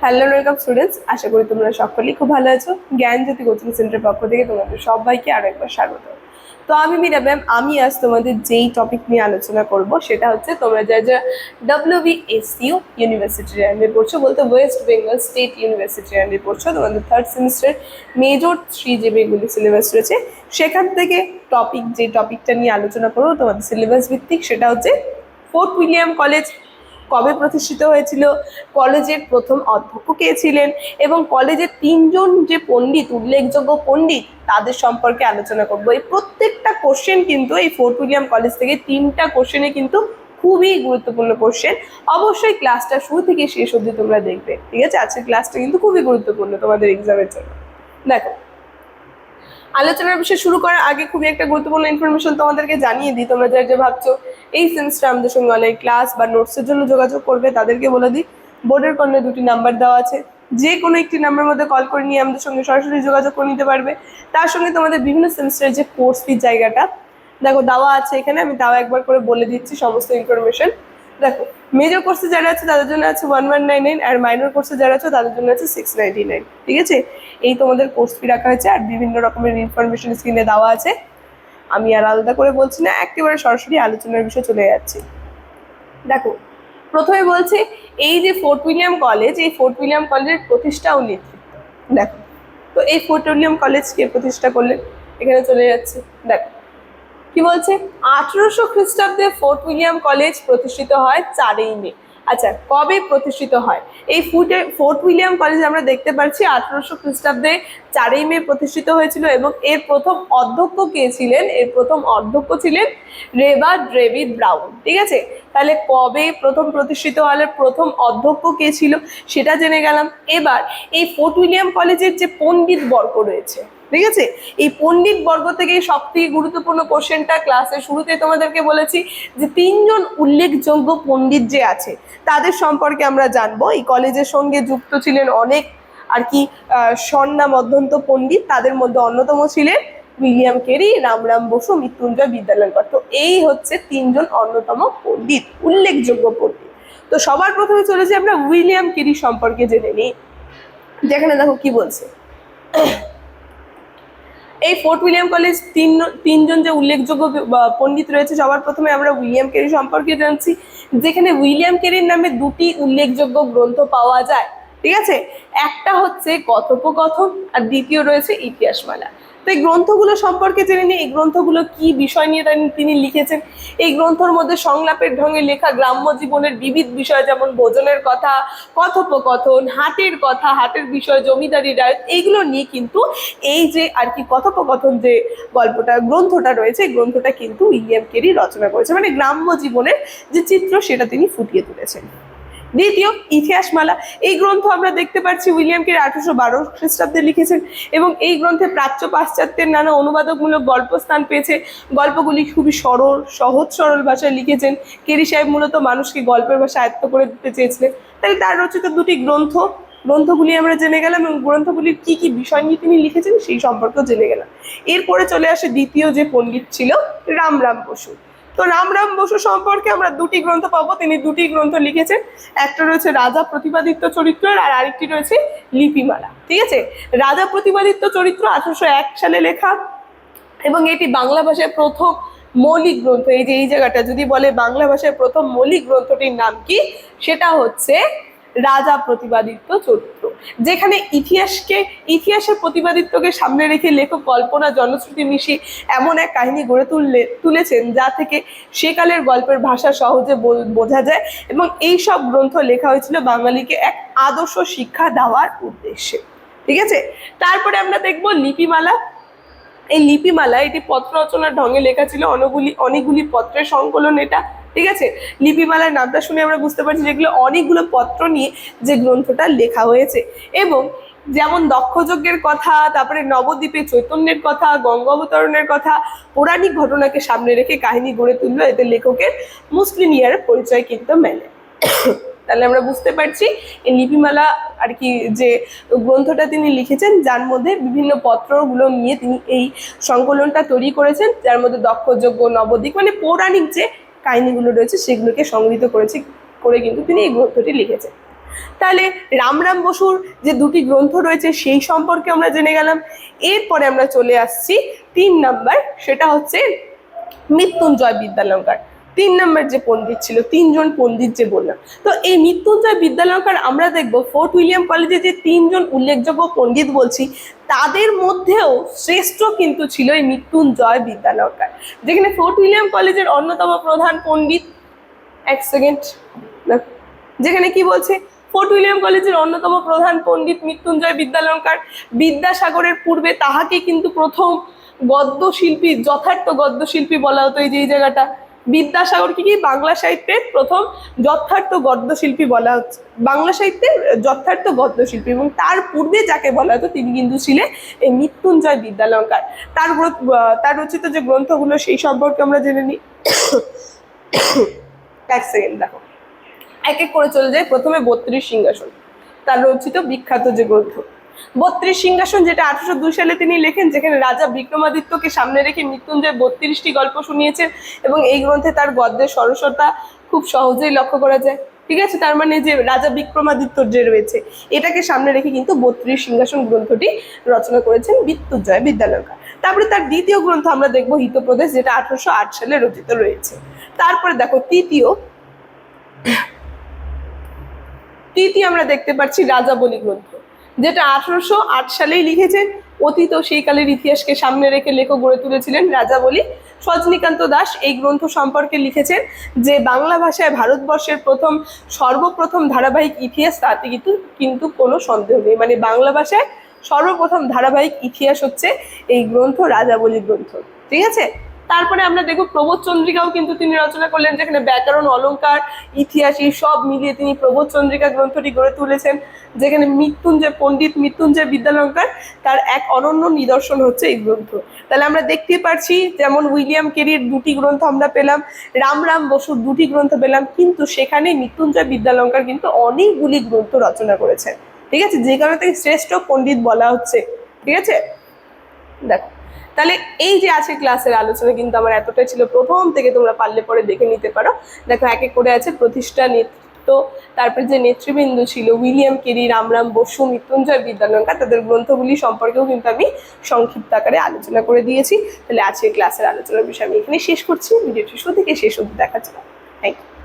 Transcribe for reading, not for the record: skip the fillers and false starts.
Hello welcome students, আশা করি তোমরা সকলেই খুব ভালো আছো। জ্ঞানজ্যোতি কোচিং সেন্টারের পক্ষ থেকে তোমাদের সবাইকে আরো একবার স্বাগত। তো আমি মীরা ম্যাম, আমি আজ তোমাদের যেই টপিক নিয়ে আলোচনা করব সেটা হচ্ছে তোমরা যা WBSU ইউনিভার্সিটির আন্ডারে পড়ছো, বলতে ওয়েস্ট বেঙ্গল স্টেট ইউনিভার্সিটির আন্ডারে পড়ছো। তোমাদের থার্ড সেমিস্টার মেজর 3 যে বেঙ্গলি সিলেবাস রয়েছে সেখান থেকে যে টপিকটা নিয়ে আলোচনা করবো তোমাদের সিলেবাস ভিত্তিক, সেটা হচ্ছে ফোর্ট উইলিয়াম কলেজ কবে প্রতিষ্ঠিত হয়েছিল, কলেজের প্রথম অধ্যক্ষ কে ছিলেন, এবং কলেজের 3জন যে পণ্ডিত, উল্লেখযোগ্য পণ্ডিত, তাদের সম্পর্কে আলোচনা করবো। এই প্রত্যেকটা কোশ্চেন কিন্তু এই ফোর্ট উইলিয়াম কলেজ থেকে 3টা কোশ্চেনে কিন্তু খুবই গুরুত্বপূর্ণ কোশ্চেন। অবশ্যই ক্লাসটা শুরু থেকে শেষ অবধি তোমরা দেখবে, ঠিক আছে? আজকের ক্লাসটা কিন্তু খুবই গুরুত্বপূর্ণ তোমাদের এক্সামের জন্য। দেখো, আলোচনার বিষয় শুরু করার আগে খুবই একটা গুরুত্বপূর্ণ ইনফরমেশন তোমাদেরকে জানিয়ে দিই। তোমরা যা ভাবছো এই সেমিস্টার আমাদের সঙ্গে অনলাইন ক্লাস বা নোটসের জন্য যোগাযোগ করবে, তাদেরকে বলে দিই বোর্ডের কর্নারে 2টি নাম্বার দেওয়া আছে, যে কোনো একটি নাম্বারের মধ্যে কল করে নিয়ে আমাদের সঙ্গে সরাসরি যোগাযোগ করে নিতে পারবে। তার সঙ্গে তোমাদের বিভিন্ন সেমিস্টারের যে কোর্স ফির জায়গাটা দেখো দেওয়া আছে এখানে, আমি তাও একবার করে বলে দিচ্ছি সমস্ত ইনফরমেশন। দেখো, মেজর কোর্সে যারা আছে তাদের জন্য আছে 1199, আর মাইনর কোর্সে যারা আছে তাদের জন্য আছে 699, ঠিক আছে? এই তোমাদের কোর্স ফি রাখা হয়েছে, আর বিভিন্ন রকমের ইনফরমেশন স্ক্রিনে দেওয়া আছে। আমি আর আলাদা করে বলছি না, একেবারে সরাসরি আলোচনার বিষয়ে চলে যাচ্ছি। দেখো, প্রথমে বলছি এই যে ফোর্ট উইলিয়াম কলেজ, এই ফোর্ট উইলিয়াম কলেজের প্রতিষ্ঠা ও নেতৃত্ব। দেখো, তো এই ফোর্ট উইলিয়াম কলেজ কে প্রতিষ্ঠা করলেন, এখানে চলে যাচ্ছে। দেখো কি বলছে, 1800 খ্রিস্টাব্দে ফোর্ট উইলিয়াম কলেজ প্রতিষ্ঠিত হয় 4ই মে। আচ্ছা, কবে প্রতিষ্ঠিত হয় এই ফোর্ট উইলিয়াম কলেজ? আমরা দেখতে পাচ্ছি 1800 খ্রিস্টাব্দে 4ই মে প্রতিষ্ঠিত হয়েছিল, এবং এর প্রথম অধ্যক্ষ কে ছিলেন? এর প্রথম অধ্যক্ষ ছিলেন রেভার ডেভিড ব্রাউন, ঠিক আছে? তাহলে কবে প্রথম প্রতিষ্ঠিত হলে প্রথম অধ্যক্ষ কে ছিল সেটা জেনে গেলাম। এবার এই ফোর্ট উইলিয়াম কলেজের যে পণ্ডিত বর্গ রয়েছে, ঠিক আছে, এই পণ্ডিত বর্গ থেকে সব থেকে গুরুত্বপূর্ণ কোশ্চেনটা ক্লাসের শুরুতে তোমাদেরকে বলেছি যে 3জন উল্লেখযোগ্য পণ্ডিত যে আছে তাদের সম্পর্কে আমরা জানবো। এই কলেজের সঙ্গে যুক্ত ছিলেন অনেক আর কি স্বর্ণামধ্যন্ত পণ্ডিত, তাদের মধ্যে অন্যতম ছিলেন উইলিয়াম কেরি, রামরাম বসু, মৃত্যুঞ্জয় বিদ্যালয়কর। তো এই হচ্ছে 3জন অন্যতম পণ্ডিত, উল্লেখযোগ্য পণ্ডিত। তো সবার প্রথমে চলেছি আমরা উইলিয়াম কেরি সম্পর্কে জেনে নিই। যেখানে দেখো কি বলছে, এই ফোর্ট উইলিয়াম কলেজ 3জন যে উল্লেখযোগ্য পণ্ডিত রয়েছে, সবার প্রথমে আমরা উইলিয়াম কেরি সম্পর্কে জানছি, যেখানে উইলিয়াম কেরির নামে 2টি উল্লেখযোগ্য গ্রন্থ পাওয়া যায়, ঠিক আছে? একটা হচ্ছে কথোপকথন, আর দ্বিতীয় রয়েছে ইতিহাসমালা। তো এই গ্রন্থগুলো সম্পর্কে জেনে নিই, এই গ্রন্থগুলো কি বিষয় নিয়ে তিনি লিখেছেন। এই গ্রন্থর মধ্যে সংলাপের ঢঙে লেখা গ্রাম্য জীবনের বিবিধ বিষয়, যেমন ভোজনের কথা, কথোপকথন, হাটের কথা, হাটের বিষয়, জমিদারি রায়ত, এইগুলো নিয়ে কিন্তু এই যে আর কি কথোপকথন যে গ্রন্থটা রয়েছে, গ্রন্থটা কিন্তু উইলিয়াম কেরি রচনা করেছে, মানে গ্রাম্য জীবনের যে চিত্র সেটা তিনি ফুটিয়ে তুলেছেন। দ্বিতীয়, ইতিহাসমালা। এই গ্রন্থ আমরা দেখতে পাচ্ছি উইলিয়াম কেরি 1812 খ্রিস্টাব্দে লিখেছেন, এবং এই গ্রন্থে প্রাচ্য পাশ্চাত্যের নানা অনুবাদকমূলক গল্প স্থান পেয়েছে। গল্পগুলি খুবই সহজ সরল ভাষায় লিখেছেন। কেরি সাহেব মূলত মানুষকে গল্পের ভাষা আয়ত্ত করে দিতে চেয়েছিলেন। তাই তার রচিত 2টি গ্রন্থগুলি আমরা জেনে গেলাম, এবং গ্রন্থগুলির কি কি বিষয় নিয়ে তিনি লিখেছেন সেই সম্পর্কেও জেনে গেলাম। এরপরে চলে আসে দ্বিতীয় যে পণ্ডিত ছিল রামরাম বসু। তো রামরাম বসু সম্পর্কে আমরা 2টি গ্রন্থ পাবো। তিনি 2টি গ্রন্থ লিখেছেন, একটা রয়েছে রাজা প্রতিপাদিত্য চরিত্র, আর আরেকটি রয়েছে লিপিমালা, ঠিক আছে? রাজা প্রতিপাদিত্য চরিত্র 1801 সালে লেখা, এবং এটি বাংলা ভাষায় প্রথম মৌলিক গ্রন্থ। এই যে এই জায়গাটা যদি বলে বাংলা ভাষায় প্রথম মৌলিক গ্রন্থটির নাম কি, সেটা হচ্ছে রাজা প্রতিপাদিত্য চরিত্র, যেখানে ইতিহাসের প্রতিপাদিত্যকে সামনে রেখে লেখক কল্পনা জনশ্রুতি মিশিয়ে এমন এক কাহিনী গড়ে তুলেছেন যা থেকে সেকালের গল্পের ভাষা সহজে বোঝা যায়, এবং এই সব গ্রন্থ লেখা হয়েছিল বাঙালিকে এক আদর্শ শিক্ষা দেওয়ার উদ্দেশ্যে, ঠিক আছে? তারপরে আমরা দেখবো লিপিমালা। এই লিপিমালা এটি পত্র রচনার ঢঙে লেখা ছিল, অনেকগুলি পত্রের সংকলন এটা, ঠিক আছে? লিপিমালার নামটা শুনে আমরা বুঝতে পারছি যেগুলো অনেকগুলো পত্র নিয়ে যে গ্রন্থটা লেখা হয়েছে, এবং যেমন দক্ষযজ্ঞের কথা, তারপরে নবদ্বীপে চৈতন্যের কথা, গঙ্গা অবতরণের কথা, পৌরাণিক ঘটনাকে সামনে রেখে কাহিনী গড়ে তুললো। এতে লেখকের মুসলিমিয়ার পরিচয় কিন্তু মেলে। তাহলে আমরা বুঝতে পারছি এই লিপিমালা আর কি যে গ্রন্থটা তিনি লিখেছেন, যার মধ্যে বিভিন্ন পত্রগুলো নিয়ে তিনি এই সংকলনটা তৈরি করেছেন, যার মধ্যে দক্ষযজ্ঞ, নবদ্বীপ, মানে পৌরাণিক যে কাহিনীগুলো রয়েছে সেগুলোকে সংগৃহীত করে কিন্তু তিনি এই গ্রন্থটি লিখেছেন। তাহলে রামরাম বসুর যে দুটি গ্রন্থ রয়েছে সেই সম্পর্কে আমরা জেনে গেলাম। এরপরে আমরা চলে আসছি 3 নাম্বার, সেটা হচ্ছে মৃত্যুঞ্জয় বিদ্যালঙ্কার। 3 নাম্বার যে পণ্ডিত ছিল, 3জন পণ্ডিত যে বললাম, তো এই মৃত্যুঞ্জয় বিদ্যালঙ্কার আমরা দেখবো ফোর্ট উইলিয়াম কলেজে যে 3জন উল্লেখযোগ্য পণ্ডিত বলছি তাদের মধ্যেও শ্রেষ্ঠ কিন্তু ছিল এই মৃত্যুঞ্জয় বিদ্যালঙ্কার, যেখানে ফোর্ট উইলিয়াম কলেজের অন্যতম প্রধান পণ্ডিত, এক সেকেন্ড, যেখানে কি বলছে, ফোর্ট উইলিয়াম কলেজের অন্যতম প্রধান পণ্ডিত মৃত্যুঞ্জয় বিদ্যালঙ্কার, বিদ্যাসাগরের পূর্বে তাহাকে কিন্তু প্রথম গদ্যশিল্পী, যথার্থ গদ্যশিল্পী বলা হতো। এই যে এই জায়গাটা, বিদ্যাসাগরকে কি বাংলা সাহিত্যের প্রথম যথার্থ গদ্যশিল্পী বলা হচ্ছে, বাংলা সাহিত্যের যথার্থ গদ্যশিল্পী, এবং তার পূর্বে যাকে বলা হতো তিনি কিন্তু ছিলেন এই মৃত্যুঞ্জয় বিদ্যালঙ্কার। তার রচিত যে গ্রন্থগুলো সেই সম্পর্কে আমরা জেনে নিই। এক সেকেন্ড, দেখো এক এক করে চলে যায়। প্রথমে 32 সিংহাসন, তার রচিত বিখ্যাত যে গ্রন্থ 32 সিংহাসন, যেটা 1802 সালে তিনি লেখেন, যেখানে রাজা বিক্রমাদিত্যকে সামনে রেখে মৃত্যুঞ্জয় 32টি গল্প শুনিয়েছেন, এবং এই গ্রন্থে তার গদ্যের সরসতা খুব সহজেই লক্ষ্য করা যায়। ঠিক আছে, তার মানে যে রাজা বিক্রমাদিত্য যে রয়েছে এটাকে সামনে রেখে কিন্তু 32 সিংহাসন গ্রন্থটি রচনা করেছেন মৃত্যুঞ্জয় বিদ্যালঙ্কার। তারপরে তার দ্বিতীয় গ্রন্থ আমরা দেখবো হিতপ্রদেশ, যেটা 1808 সালে রচিত রয়েছে। তারপরে দেখো তৃতীয় আমরা দেখতে পাচ্ছি রাজাবলী গ্রন্থ, যেটা 1808 সালেই লিখেছেন। অতীত ও সেই কালের ইতিহাসকে সামনে রেখে লেখক গড়ে তুলেছিলেন রাজাবলী। সজনীকান্ত দাস এই গ্রন্থ সম্পর্কে লিখেছেন যে বাংলা ভাষায় ভারতবর্ষের সর্বপ্রথম ধারাবাহিক ইতিহাস, তাতে কিন্তু কোনো সন্দেহ নেই। মানে বাংলা ভাষায় সর্বপ্রথম ধারাবাহিক ইতিহাস হচ্ছে এই গ্রন্থ, রাজাবলী গ্রন্থ। ঠিক আছে, তারপরে আমরা দেখব প্রবোধ চন্দ্রিকাও কিন্তু তিনি রচনা করলেন, যেখানে ব্যাকরণ, অলঙ্কার, ইতিহাস এই সব মিলিয়ে তিনি প্রবোধ চন্দ্রিকা গ্রন্থটি গড়ে তুলেছেন, যেখানে পণ্ডিত মৃত্যুঞ্জয় বিদ্যালঙ্কার তার এক অনন্য নিদর্শন হচ্ছে এই গ্রন্থ। তাহলে আমরা দেখতে পাচ্ছি যেমন উইলিয়াম কেরির 2টি গ্রন্থ আমরা পেলাম, রামরাম বসুর 2টি গ্রন্থ পেলাম, কিন্তু সেখানে মৃত্যুঞ্জয় বিদ্যালঙ্কার কিন্তু অনেকগুলি গ্রন্থ রচনা করেছেন। ঠিক আছে, যে কারণে তাকে শ্রেষ্ঠ পণ্ডিত বলা হচ্ছে। ঠিক আছে, দেখো তাহলে এই যে আছে ক্লাসের আলোচনা কিন্তু আমার এতটাই ছিল, প্রথম থেকে তোমরা পারলে পরে দেখে নিতে পারো। দেখো এক এক করে আছে প্রতিষ্ঠা, নেতৃত্ব, তারপরে যে নেতৃবৃন্দ ছিল উইলিয়াম কেরি, রামরাম বসু, মৃত্যুঞ্জয় বিদ্যালঙ্কার, তাদের গ্রন্থগুলি সম্পর্কেও কিন্তু আমি সংক্ষিপ্ত আকারে আলোচনা করে দিয়েছি। তাহলে আজকে ক্লাসের আলোচনার বিষয় আমি এখানে শেষ করছি। ভিডিওটি শুরু থেকে শেষ অবধি দেখার জন্য থ্যাংক ইউ।